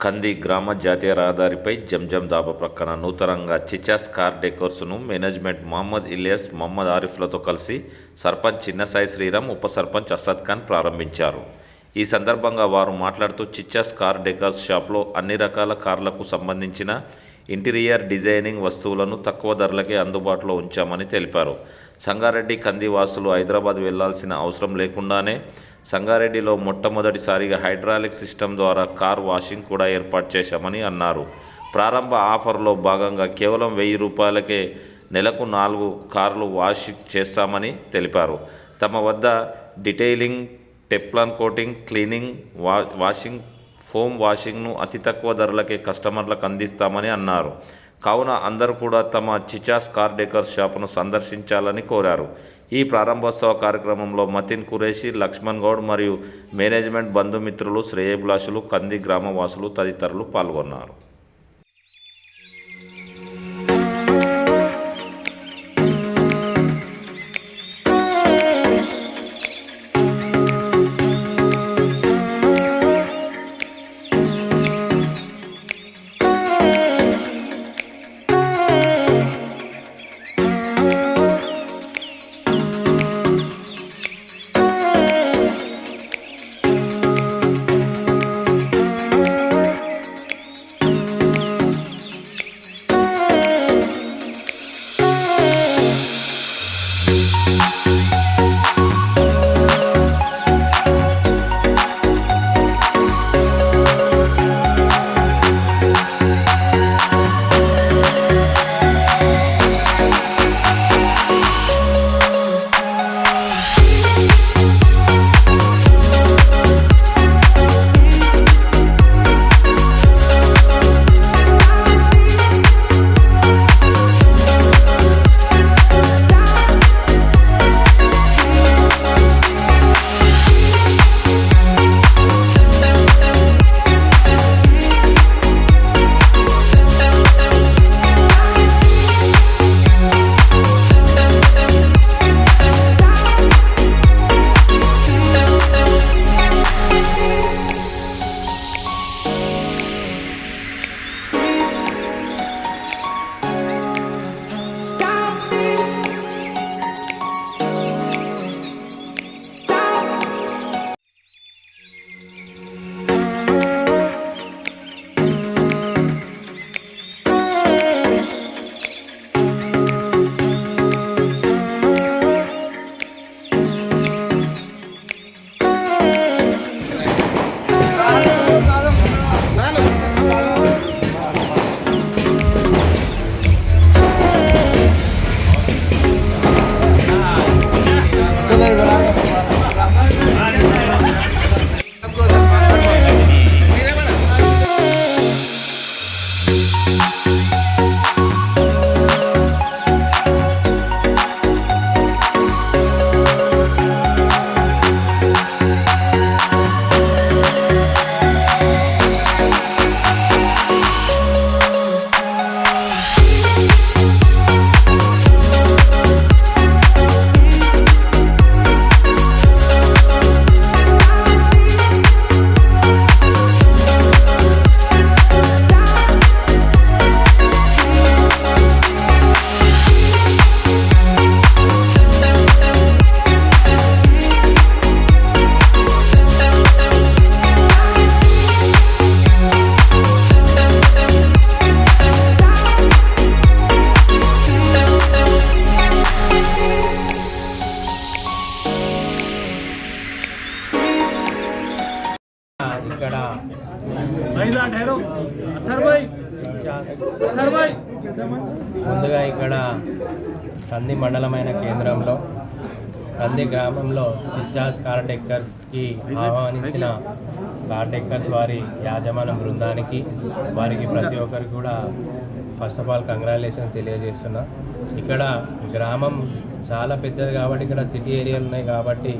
కంది గ్రామ జాతీయ రహదారిపై జంజం ధాబా ప్రక్కన నూతనంగా చిచాస్ కార్ డెకోర్స్ను మేనేజ్మెంట్ మహమ్మద్ ఇలియాస్, మహమ్మద్ ఆరిఫ్లతో కలిసి సర్పంచ్ చిన్నసాయి శ్రీరామ్, ఉప సర్పంచ్ అసద్ ఖాన్ ప్రారంభించారు. ఈ సందర్భంగా వారు మాట్లాడుతూ చిచాస్ కార్ డెకోర్స్ షాప్లో అన్ని రకాల కార్లకు సంబంధించిన ఇంటీరియర్ డిజైనింగ్ వస్తువులను తక్కువ ధరలకే అందుబాటులో ఉంచామని తెలిపారు. సంగారెడ్డి కంది వాసులు హైదరాబాద్ వెళ్లాల్సిన అవసరం లేకుండానే సంగారెడ్డిలో మొట్టమొదటిసారిగా హైడ్రాలిక్ సిస్టమ్ ద్వారా కార్ వాషింగ్ కూడా ఏర్పాటు చేశామని అన్నారు. ప్రారంభ ఆఫర్లో భాగంగా కేవలం 1000 రూపాయలకే నెలకు 4 కార్లు వాష్ చేస్తామని తెలిపారు. తమ వద్ద detailing, Teflon coating, cleaning, washing, foam వాషింగ్ను అతి తక్కువ ధరలకే కస్టమర్లకు అందిస్తామని అన్నారు. కావున అందరూ కూడా తమ చిచాస్ కార్ డెకోర్స్ షాపును సందర్శించాలని కోరారు. ఈ ప్రారంభోత్సవ కార్యక్రమంలో మతిన్ కురేషి, లక్ష్మణ్ గౌడ్ మరియు మేనేజ్మెంట్ బంధుమిత్రులు, శ్రేయోభిలాషులు, కంది గ్రామ వాసులు తదితరులు పాల్గొన్నారు. ఇక్కడ ముందుగా ఇక్కడ కంది మండలమైన కేంద్రంలో కంది గ్రామంలో చిచాస్ కార్ డెక్కర్స్కి ఆహ్వానించిన కార్ డెక్కర్స్ వారి యాజమాన్య బృందానికి వారికి ప్రతి ఒక్కరికి కూడా ఫస్ట్ ఆఫ్ ఆల్ కంగ్రాచులేషన్స్ తెలియజేస్తున్నా. ఇక్కడ గ్రామం చాలా పెద్దది కాబట్టి ఇక్కడ సిటీ ఏరియాలు ఉన్నాయి కాబట్టి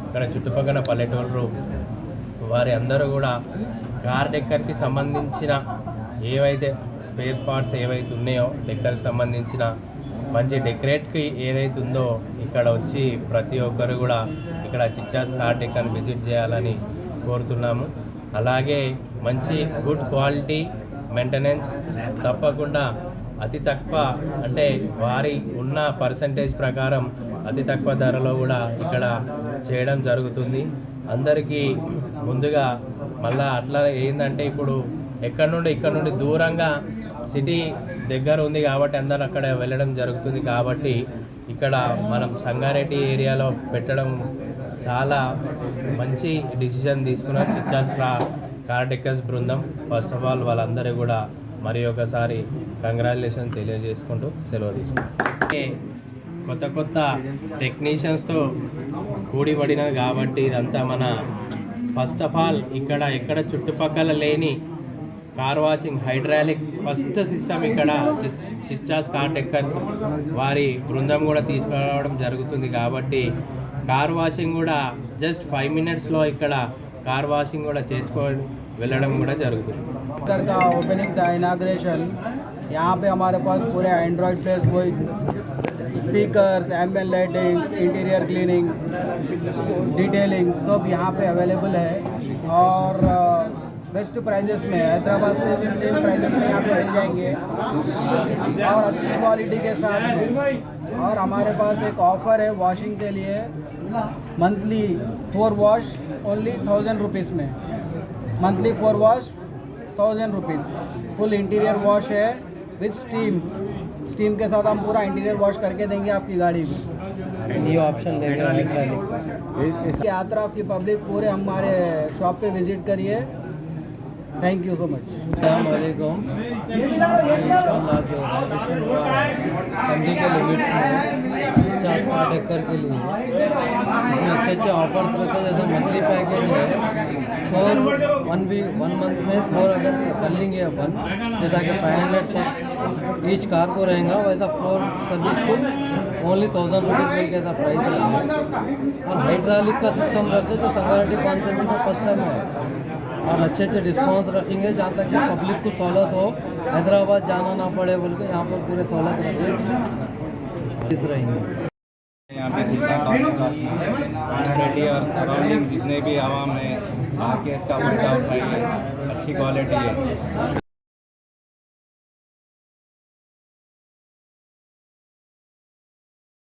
ఇక్కడ చుట్టుపక్కల పల్లెటూరు వారి అందరూ కూడా కార్ డెక్కర్కి సంబంధించిన ఏవైతే స్పేర్ పార్ట్స్ ఏవైతే ఉన్నాయో డెక్కర్కి సంబంధించిన మంచి డెకరేట్కి ఏదైతే ఉందో ఇక్కడ వచ్చి ప్రతి ఒక్కరు కూడా ఇక్కడ చిచాస్ కార్ డెక్కర్ని విజిట్ చేయాలని కోరుతున్నాము. అలాగే మంచి గుడ్ క్వాలిటీ మెయింటెనెన్స్ తప్పకుండా అతి తక్కువ అంటే వారి ఉన్న పర్సంటేజ్ ప్రకారం అతి తక్కువ ధరలో కూడా ఇక్కడ చేయడం జరుగుతుంది. అందరికీ ముందుగా మళ్ళా అట్లా ఏంటంటే ఇప్పుడు ఇక్కడ నుండి దూరంగా సిటీ దగ్గర ఉంది కాబట్టి అందరూ అక్కడ వెళ్ళడం జరుగుతుంది. కాబట్టి ఇక్కడ మనం సంగారెడ్డి ఏరియాలో పెట్టడం చాలా మంచి డిసిజన్ తీసుకున్న చిచ్చాస్ కార్ డెక్కర్స్ బృందం. ఫస్ట్ ఆఫ్ ఆల్ వాళ్ళందరూ కూడా మరి ఒకసారి కంగ్రాచులేషన్ తెలియజేసుకుంటూ సెలవు తీసుకుంటాం. కొత్త టెక్నీషియన్స్తో కూడిపడినది కాబట్టి ఇదంతా మన ఫస్ట్ ఆఫ్ ఆల్ ఎక్కడ చుట్టుపక్కల లేని car washing hydraulic first system ఇక్కడ చిచ్చాస్ కార్ డెక్కర్స్ వారి బృందం కూడా తీసుకురావడం జరుగుతుంది. కాబట్టి కార్ వాషింగ్ కూడా జస్ట్ 5 minutesలో ఇక్కడ కార్ వాషింగ్ కూడా చేసుకొని వెళ్ళడం కూడా జరుగుతుంది. का ओपनिंग था इनाग्रेशन, यहाँ पे हमारे पास पूरे एंड्रॉयड प्लेस वही speakers, ambient lightings, interior cleaning, detailing सब यहाँ पे अवेलेबल है और बेस्ट प्राइजेस में हैदराबाद से भी सेम प्राइजेस में यहाँ पे मिल जाएंगे और अच्छी क्वालिटी के साथ में। और हमारे पास एक ऑफ़र है वॉशिंग के लिए, मंथली 4 वॉश ओनली 1000 रुपीज़ में, monthly 4 wash 1000 rupees. Full interior wash है विथ स्टीम के साथ हम पूरा इंटीरियर वॉश करके देंगे आपकी गाड़ी को। ये ऑप्शन लेगा यात्रा आपकी पब्लिक पूरे हमारे शॉप पे विजिट करिए। Thank you so much. अस्सलाम वालेकुम। इंशाल्लाह जो इनॉग्रेशन हुआ है कंदी के लिमिट्स में 50 कार डेकर के लिए, इसमें अच्छे ऑफर्स रखे जैसे मंथली पैकेज है 1 मंथ में 4 अगर कर लेंगे अपन, जैसा कि 500 फॉर ईच कार को रहेगा, वैसा 4 सर्विस को ओनली 1000 रुपीज़ मिल के ऐसा प्राइस रहेगा। और हाइड्रालिक का सिस्टम रखे जो संगारेड्डी कॉन्स्टिट्यूंसी में फर्स्ट टाइम है और अच्छे डिस्काउंट रखेंगे जहाँ तक कि पब्लिक को सहूलत हो, हैदराबाद जाना ना पड़े बोल के यहाँ पर पूरे सहूलत रखेंगे रहेंगे। यहाँ पे चिच्चा संगारेड्डी और सराउंडिंग जितने भी आवाम है आके इसका फायदा उठाइए, अच्छी क्वालिटी है।